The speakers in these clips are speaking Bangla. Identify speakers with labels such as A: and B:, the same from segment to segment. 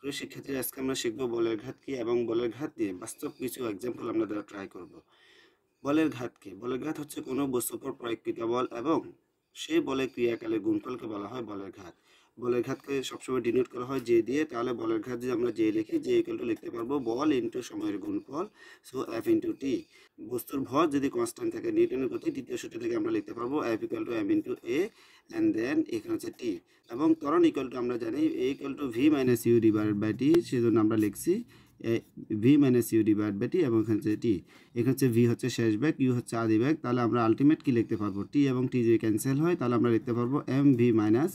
A: প্রিয় শিক্ষার্থীরা, আজকে আমরা শিখব বলের ঘাত কি এবং বলের ঘাত দিয়ে বাস্তব কিছু এক্সাম্পল আমরা দেওয়া ট্রাই করব। বলের ঘাত কি? বলের ঘাত হচ্ছে কোনো বস্তুর উপর প্রয়োগকৃত বল এবং সেই বলের ক্রিয়াকালের গুণফলকে বলা হয় বলের ঘাত। বলের ঘাতকে সবসময় ডিনোট করা হয় জে দিয়ে। তাহলে বলের ঘাত যদি আমরা জে লিখি, জে ইকুয়াল টু লিখতে পারবো বল ইন্টু সময়ের গুণফল, সো এফ ইন্টু টি। বস্তুর ভর যদি কনস্ট্যান্ট থাকে, নিউটনের গতি দ্বিতীয় সূত্র থেকে আমরা লিখতে পারবো F equal to M into A and then এখানে হচ্ছে টি। এবং ত্বরণ ইকুয়াল টু আমরা জানি A equal to V minus U divided by T, সেজন্য আমরা লিখছি V minus U divide by T এবং এখানে হচ্ছে টি। এখানে হচ্ছে ভি হচ্ছে শেষ ব্যাগ, ইউ হচ্ছে আদি ব্যাগ। তাহলে আমরা আলটিমেট কি লিখতে পারবো? টি এবং টি যদি ক্যান্সেল হয় তাহলে আমরা লিখতে পারবো M V minus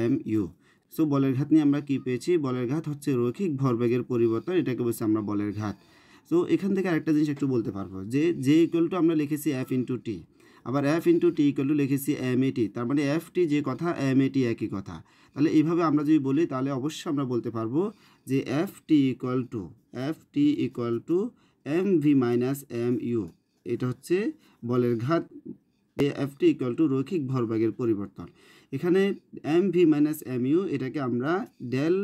A: M U. So বলের ঘাত নিয়ে আমরা কি পেয়েছি? বলের ঘাত হচ্ছে রৈখিক ভরবেগের পরিবর্তন, এটাকে বলছি আমরা বলের ঘাত। সো এখান থেকে আরেকটা জিনিস একটু বলতে পারবো যে জে ইকুয়াল টু আমরা লিখেছি এফ ইন্টু টি, আবার F into T equal two লিখেছি এম এ টি। তার মানে এফ টি যে কথা, এম এ টি একই কথা। তাহলে এইভাবে আমরা যদি বলি তাহলে অবশ্যই আমরা বলতে পারবো যে F T equal to M V minus M U. এটা হচ্ছে বলের ঘাত। এফ টি ইকুয়াল টু রৈখিক ভরবেগের পরিবর্তন। এখানে M V minus M U এটাকে আমরা ডেল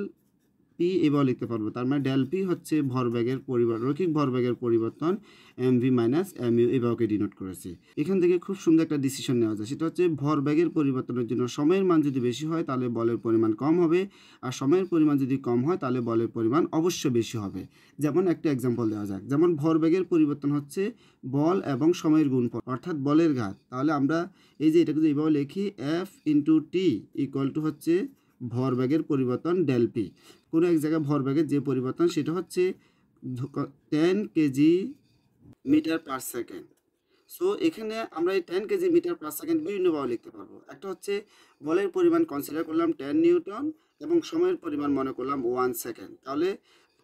A: পি এবার লিখতে পারবো। তার মানে ডেল পি হচ্ছে ভরবেগের রৈখিক ভরবেগের পরিবর্তন, M V minus M U এভাবে ডিনোট করেছি। এখান থেকে খুব সুন্দর একটা ডিসিশন নেওয়া যায়, সেটা হচ্ছে ভরবেগের পরিবর্তনের জন্য সময়ের মান যদি বেশি হয় তাহলে বলের পরিমাণ কম হবে, আর সময়ের পরিমাণ যদি কম হয় তাহলে বলের পরিমাণ অবশ্যই বেশি হবে। যেমন একটা এক্সাম্পল দেওয়া যাক, যেমন ভরবেগের পরিবর্তন হচ্ছে বল এবং সময়ের গুণফল অর্থাৎ বলের ঘাত। তাহলে আমরা এই যে এটাকে যদি এইভাবে লিখি, F into T equal two হচ্ছে ভরবেগের পরিবর্তন ডেল পি। কোনো এক জায়গায় ভরবেগের যে পরিবর্তন সেটা হচ্ছে 10 KG metre per second. So এখানে আমরা এই 10 কেজি মিটার পার সেকেন্ড বিভিন্নভাবে লিখতে পারবো। একটা হচ্ছে বলের পরিমাণ কনসিডার করলাম 10 নিউটন এবং সময়ের পরিমাণ মনে করলাম 1 সেকেন্ড। তাহলে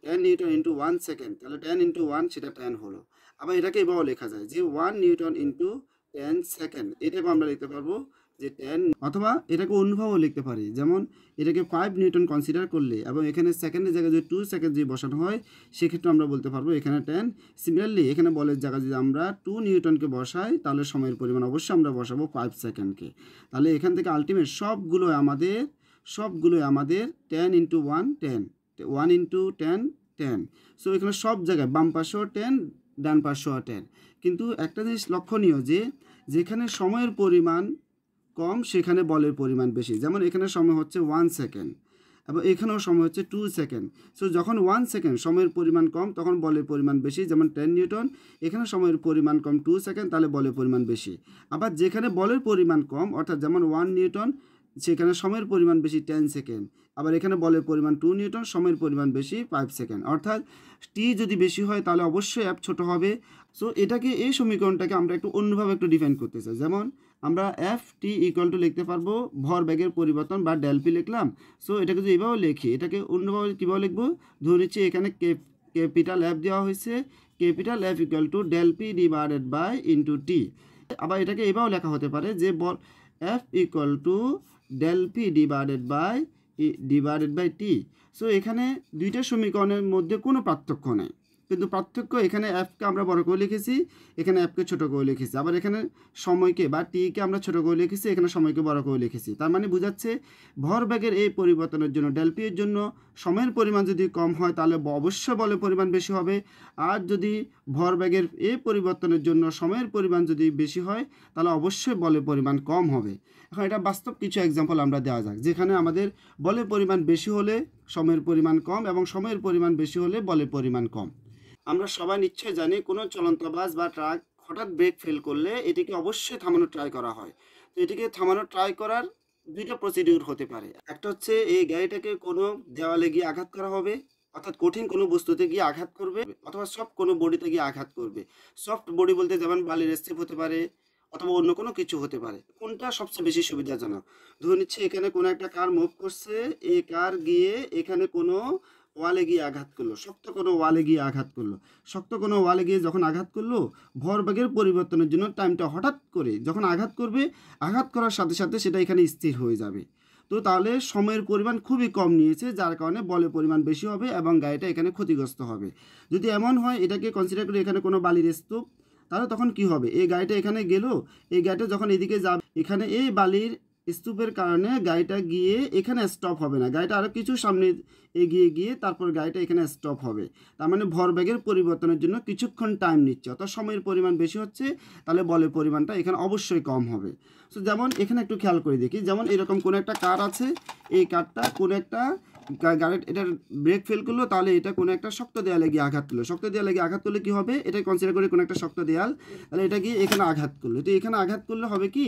A: 10 নিউটন ইন্টু 1 সেকেন্ড, তাহলে 10 ইন্টু 1 সেটা 10 হলো। আবার এটাকে এভাবে লেখা যায় যে 1 নিউটন ইন্টু 10 সেকেন্ড, এটাকে আমরা লিখতে পারবো যে 10। অথবা এটাকে অন্যভাবেও লিখতে পারি, যেমন এটাকে 5 নিউটন কনসিডার করলে এবং এখানে সেকেন্ডের জায়গায় যদি 2 সেকেন্ড যদি বসানো হয় সেক্ষেত্রে আমরা বলতে পারবো এখানে 10। সিমিলারলি এখানে বলের জায়গায় যদি আমরা 2 নিউটনকে বসাই তাহলে সময়ের পরিমাণ অবশ্যই আমরা বসাবো 5 সেকেন্ডকে। তাহলে এখান থেকে আলটিমেট সবগুলো আমাদের 10 ইন্টু 1 10, 1 ইন্টু 10 10। সো এখানে সব জায়গায় বাম পাশেও 10, ডান পাশেও 10। কিন্তু একটা জিনিস লক্ষণীয় যে যেখানে সময়ের পরিমাণ কম সেখানে বলের পরিমাণ বেশি। যেমন এখানে সময় হচ্ছে 1 সেকেন্ড এবং এখানেও সময় হচ্ছে 2 সেকেন্ড। সো যখন 1 সেকেন্ড সময়ের পরিমাণ কম তখন বলের পরিমাণ বেশি, যেমন 10 নিউটন। এখানে সময়ের পরিমাণ কম 2 সেকেন্ড, তাহলে বলের পরিমাণ বেশি। আবার যেখানে বলের পরিমাণ কম অর্থাৎ যেমন 1 নিউটন, সেখানে সময়ের পরিমাণ বেশি 10 সেকেন্ড। আবার এখানে বলের পরিমাণ 2 নিউটন, সময়ের পরিমাণ বেশি 5 সেকেন্ড। অর্থাৎ টি যদি বেশি হয় তাহলে অবশ্যই অ্যাপ ছোট হবে। সো এটাকে, এই সমীকরণটাকে আমরা একটু অন্যভাবে একটু ডিফাইন করতে চাই। যেমন আমরা এফ টি ইকুয়াল টু লিখতে পারবো ভরবেগের পরিবর্তন বা ডেল পি লিখলাম। সো এটাকে যদি এইভাবে লিখি, এটাকে অন্যভাবে কীভাবে লিখবো? ধরে নিচ্ছি এখানে ক্যাপিটাল এফ দেওয়া হয়েছে, capital F equal to del P divided by into T. আবার এটাকে এইভাবে লেখা হতে পারে যে বল F equal to del P divided by T. So এখানে দুইটা সমীকরণের মধ্যে কোনো পার্থক্য নেই, কিন্তু পার্থক্য এখানে এফকে আমরা বড় করে লিখেছি, এখানে এফকে ছোটো করে লিখেছি। আবার এখানে সময়কে বা টিকে আমরা ছোটো করে লিখেছি, এখানে সময়কে বড় করে লিখেছি। তার মানে বোঝাচ্ছে ভরবেগের এই পরিবর্তনের জন্য ডেল পি এর জন্য সময়ের পরিমাণ যদি কম হয় তাহলে অবশ্যই বলের পরিমাণ বেশি হবে, আর যদি ভরবেগের এই পরিবর্তনের জন্য সময়ের পরিমাণ যদি বেশি হয় তাহলে অবশ্যই বলের পরিমাণ কম হবে। এখন এটা বাস্তব কিছু এক্সাম্পল আমরা দেওয়া যাক, যেখানে আমাদের বলের পরিমাণ বেশি হলে সময়ের পরিমাণ কম এবং সময়ের পরিমাণ বেশি হলে বলের পরিমাণ কম। আমরা সবাই নিশ্চয় জানি কোনো চলন্ত বাস বা ট্রাক হঠাৎ ব্রেক ফেল করলে এটিকে অবশ্যই থামানোর ট্রাই করা হয়। তো এটিকে থামানোর ট্রাই করার দুইটা প্রসিডিউর হতে পারে। একটা হচ্ছে এই গাড়িটাকে কোনো দেওয়ালে গিয়ে আঘাত করা হবে, অর্থাৎ কঠিন কোনো বস্তুতে গিয়ে আঘাত করবে, অথবা সফট কোনো বডিতে গিয়ে আঘাত করবে। সফট বডি বলতে যেমন বালির স্টেপ হতে পারে অথবা অন্য কোনো কিছু হতে পারে। কোনটা সবচেয়ে বেশি সুবিধাজনক? ধরে নিচ্ছে এখানে কোনো একটা কার মুভ করছে, এই কার গিয়ে এখানে কোনো ওয়ালে গিয়ে আঘাত করলো, শক্ত কোনো ওয়ালে গিয়ে আঘাত করলো। শক্ত কোনো ওয়ালে গিয়ে যখন আঘাত করলো, ভরবেগের পরিবর্তনের জন্য টাইমটা হঠাৎ করে যখন আঘাত করবে, আঘাত করার সাথে সাথে সেটা এখানে স্থির হয়ে যাবে। তো তাহলে সময়ের পরিমাণ খুবই কম নিয়েছে, যার কারণে বলের পরিমাণ বেশি হবে এবং গাড়িটা এখানে ক্ষতিগ্রস্ত হবে। যদি এমন হয় এটাকে কনসিডার করে এখানে কোনো বালির স্তূপ, তাহলে তখন কি হবে? এই গাড়িটা এখানে গেল, এই গাড়িটা যখন এদিকে যাবে, এখানে এই বালির স্তূপের কারণে গাড়িটা গিয়ে এখানে স্টপ হবে না, গাড়িটা আরও কিছু সামনে এগিয়ে গিয়ে তারপর গাড়িটা এখানে স্টপ হবে। তার মানে ভরবেগের পরিবর্তনের জন্য কিছুক্ষণ টাইম নিচ্ছে, অর্থাৎ সময়ের পরিমাণ বেশি হচ্ছে, তাহলে বলের পরিমাণটা এখানে অবশ্যই কম হবে। সো যেমন এখানে একটু খেয়াল করে দেখি, যেমন এরকম কোনো একটা কার আছে, এই কারটা কোনো একটা গাড়ির এটার ব্রেক ফেল করলো, তাহলে এটা কোনো একটা শক্ত দেয়ালে গিয়ে আঘাত করলো, শক্ত দেয়ালে গিয়ে আঘাত করলে কী হবে, এটা কনসিডার করে কোনো একটা শক্ত দেয়াল, তাহলে এটা গিয়ে এখানে আঘাত করলো, তো এখানে আঘাত করলে হবে কি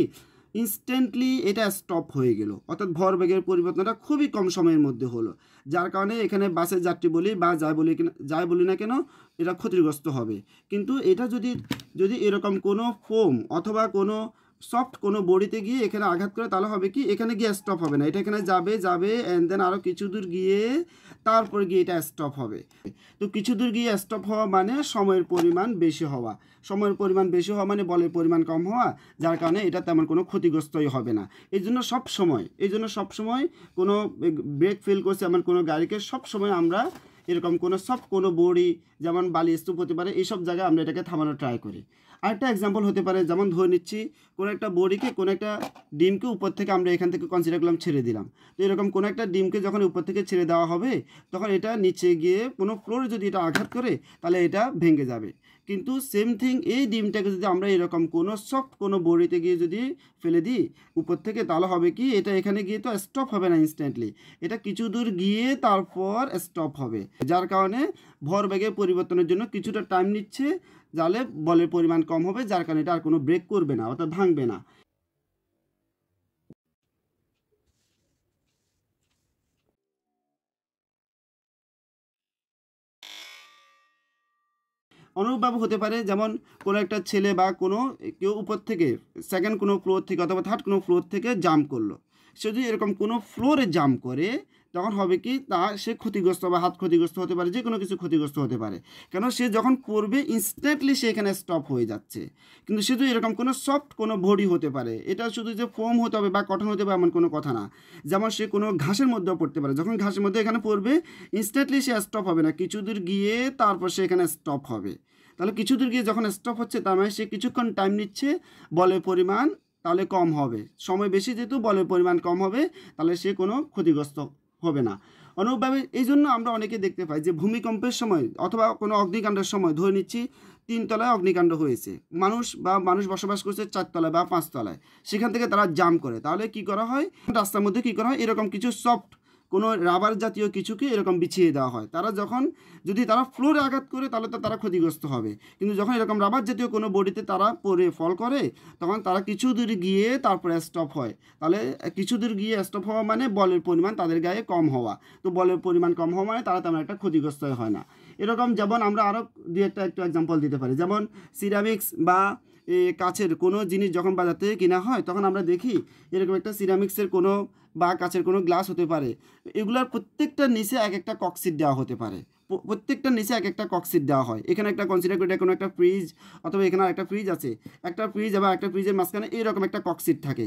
A: ইনস্ট্যান্টলি এটা স্টপ হয়ে গেল, অর্থাৎ ভরবেগের পরিবর্তনটা খুবই কম সময়ের মধ্যে হলো, যার কারণে এখানে বাসের যাত্রী বলি বা যাই বলি না কেন এটা ক্ষতিগ্রস্ত হবে। কিন্তু এটা যদি যদি এরকম কোনো ফোম অথবা কোনো সফট কোনো বডিতে গিয়ে এখানে আঘাত করে, তাহলে হবে কি এখানে গিয়ে স্টপ হবে না, এটা এখানে যাবে যাবে অ্যান্ড দেন আরও কিছু দূর গিয়ে তারপর গিয়ে এটা স্টপ হবে। তো কিছু দূর গিয়ে স্টপ হওয়া মানে সময়ের পরিমাণ বেশি হওয়া, সময়ের পরিমাণ বেশি হওয়া মানে বলের পরিমাণ কম হওয়া, যার কারণে এটা তেমন কোনো ক্ষতিগ্রস্তই হবে না। এই জন্য সবসময় কোনো ব্রেক ফেল করছে এমন কোনো গাড়িকে সবসময় আমরা এরকম কোনো সফট কোনো বডি যেমন বালি স্তূপ হতে পারে এইসব জায়গায় আমরা এটাকে থামানোর ট্রাই করি। আরেকটা এক্সাম্পল হতে পারে, যেমন ধরে নিচ্ছি কোনো একটা বডিকে কোনো একটা ডিমকে উপর থেকে আমরা এখান থেকে কনসিডার করলাম ছেড়ে দিলাম, তো এরকম কোনো একটা ডিমকে যখন উপর থেকে ছেড়ে দেওয়া হবে তখন এটা নিচে গিয়ে কোনো ফ্লোরে যদি এটা আঘাত করে তাহলে এটা ভেঙে যাবে। কিন্তু সেম থিং এই ডিমটাকে যদি আমরা এরকম কোনো সফট কোনো বডিতে গিয়ে যদি ফেলে দিই উপর থেকে, তাহলে হবে কি এটা এখানে গিয়ে তো স্টপ হবে না ইনস্ট্যান্টলি, এটা কিছু দূর গিয়ে তারপর স্টপ হবে, যার কারণে ভরবেগের পরিবর্তনের জন্য কিছুটা টাইম নিচ্ছে, যাহলে বলের পরিমাণ কম হবে, যার কারণে এটা আর কোনো ব্রেক করবে না অর্থাৎ ভাঙবে না। অনুরূপভাবে হতে পারে, যেমন কোনো একটা ছেলে বা কোনো কেউ উপর থেকে সেকেন্ড কোনো ফ্লোর থেকে অথবা থার্ড কোনো ফ্লোর থেকে জাম্প করলো, সে যদি এরকম কোনো ফ্লোরে জাম্প করে তখন হবে কি সে ক্ষতিগ্রস্ত বা হাত ক্ষতিগ্রস্ত হতে পারে, যে কোনো কিছু ক্ষতিগ্রস্ত হতে পারে, কেন সে যখন পড়বে ইনস্ট্যান্টলি সে এখানে স্টপ হয়ে যাচ্ছে। কিন্তু শুধু এরকম কোনো সফট কোনো বডি হতে পারে, এটা শুধু যে ফোম হতে হবে বা কটন হতে হবে এমন কোনো কথা না, যেমন সে কোনো ঘাসের মধ্যেও পড়তে পারে, যখন ঘাসের মধ্যে এখানে পড়বে ইনস্ট্যান্টলি সে স্টপ হবে না, কিছু দূর গিয়ে তারপর সে এখানে স্টপ হবে। তাহলে কিছু দূর গিয়ে যখন স্টপ হচ্ছে তার মানে সে কিছুক্ষণ টাইম নিচ্ছে, বলের পরিমাণ তাহলে কম হবে, সময় বেশি যেহেতু বলের পরিমাণ কম হবে, তাহলে সে কোনো ক্ষতিগ্রস্ত হবে না। অনুরূপভাবে এই জন্য আমরা অনেকে দেখতে পাই যে ভূমিকম্পের সময় অথবা কোনো অগ্নিকাণ্ডের সময় ধরে নিচ্ছি 3 তলায় অগ্নিকাণ্ড হয়েছে, মানুষ বসবাস করছে 4 তলায় বা 5 তলায়, সেখান থেকে তারা জাম্প করে, তাহলে কি করা হয় রাস্তার মধ্যে কি করা হয় এরকম কিছু সফট কোনো রাবার জাতীয় কিছুকে এরকম বিছিয়ে দেওয়া হয়, তারা যখন যদি তারা ফ্লোরে আঘাত করে তাহলে তো তারা ক্ষতিগ্রস্ত হবে, কিন্তু যখন এরকম রাবার জাতীয় কোনো বডিতে তারা পড়ে ফল করে তখন তারা কিছু দূর গিয়ে তারপরে স্টপ হয়, তাহলে কিছু দূর গিয়ে স্টপ হওয়া মানে বলের পরিমাণ তাদের গায়ে কম হওয়া, তো বলের পরিমাণ কম হওয়া মানে তারা তেমন একটা ক্ষতিগ্রস্ত হয় না। এরকম যেমন আমরা আরও একটু এক্সাম্পল দিতে পারি, যেমন সিরামিক্স বা কাচের কোনো জিনিস যখন বাজার থেকে কেনা হয় তখন আমরা দেখি এরকম একটা সিরামিক্সের কোনো বা কাচের কোনো গ্লাস হতে পারে, এগুলার প্রত্যেকটার নিচে এক একটা ককশিট দেওয়া হতে পারে, প্রত্যেকটার নিচে এক একটা ককশিট দেওয়া হয়। এখানে একটা কনসিডার করে কোনো একটা ফ্রিজ অথবা এখানে একটা ফ্রিজ আছে, একটা ফ্রিজ এবং একটা ফ্রিজের মাঝখানে এইরকম একটা ককশিট থাকে,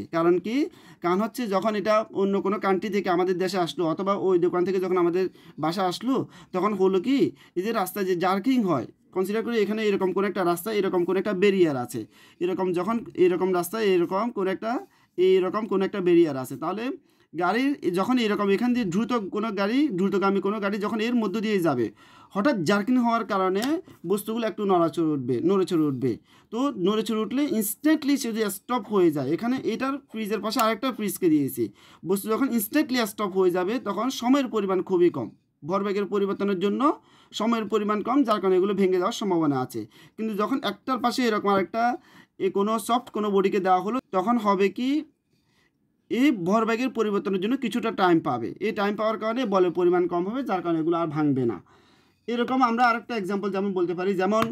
A: কারণ হচ্ছে যখন এটা অন্য কোনো কান্ট্রি থেকে আমাদের দেশে আসলো অথবা ওই দোকান থেকে যখন আমাদের বাসা আসলো তখন হলো কি এই যে রাস্তায় যে জার্কিং হয়, কনসিডার করি এখানে এরকম কোনো একটা রাস্তা এরকম কোনো একটা ব্যারিয়ার আছে, যখন এরকম রাস্তায় এরকম কোনো একটা ব্যারিয়ার আছে, তাহলে গাড়ির যখন এরকম এখান দিয়ে দ্রুতগামী কোনো গাড়ি যখন এর মধ্য দিয়ে যাবে হঠাৎ জার্কিং হওয়ার কারণে বস্তুগুলো একটু নড়েচড়ে উঠবে, তো নড়েচড়ে উঠলে ইনস্ট্যান্টলি সে যদি স্টপ হয়ে যায়, এখানে এটার ফ্রিজের পাশে আরেকটা ফ্রিজকে দিয়েছি, বস্তু যখন ইনস্ট্যান্টলি স্টপ হয়ে যাবে তখন সময়ের পরিমাণ খুবই কম, ভরবেগের পরিবর্তনের জন্য সময়ের পরিমাণ কম, যার কারণে এগুলো ভেঙে যাওয়ার সম্ভাবনা আছে। কিন্তু যখন একটার পাশে এরকম আরেকটা কোনো সফট কোনো বডিকে দেওয়া হলো তখন হবে কি এই ভরবেগের পরিবর্তনের জন্য কিছুটা টাইম পাবে, এই টাইম পাওয়ার কারণে বলের পরিমাণ কম হবে, যার কারণে এগুলো আর ভাঙবে না। এরকম আমরা আরেকটা এক্সাম্পল যেমন বলতে পারি, যেমন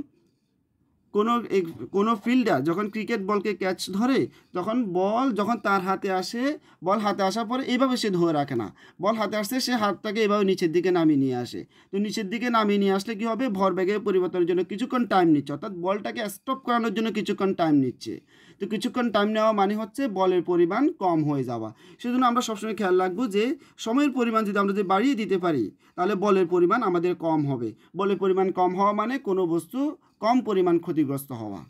A: কোনো ফিল্ডার যখন ক্রিকেট বলকে ক্যাচ ধরে তখন বল যখন তার হাতে আসে, বল হাতে আসার পরে এইভাবে সে ধরে রাখে না, বল হাতে আসছে সে হাতটাকে এভাবে নিচের দিকে নামিয়ে নিয়ে আসে, তো নিচের দিকে নামিয়ে নিয়ে আসলে কী হবে ভরবেগের পরিবর্তনের জন্য কিছুক্ষণ টাইম নিচ্ছে, অর্থাৎ বলটাকে স্টপ করানোর জন্য কিছুক্ষণ টাইম নিচ্ছে, তো কিছুক্ষণ টাইম নেওয়া মানে হচ্ছে বলের পরিমাণ কম হয়ে যাওয়া। সেজন্য আমরা সবসময় খেয়াল রাখবো যে সময়ের পরিমাণ যদি আমরা যদি বাড়িয়ে দিতে পারি তাহলে বলের পরিমাণ আমাদের কম হবে, বলের পরিমাণ কম হওয়া মানে কোনো বস্তু কম পরিমাণ ক্ষতিগ্রস্ত হওয়া।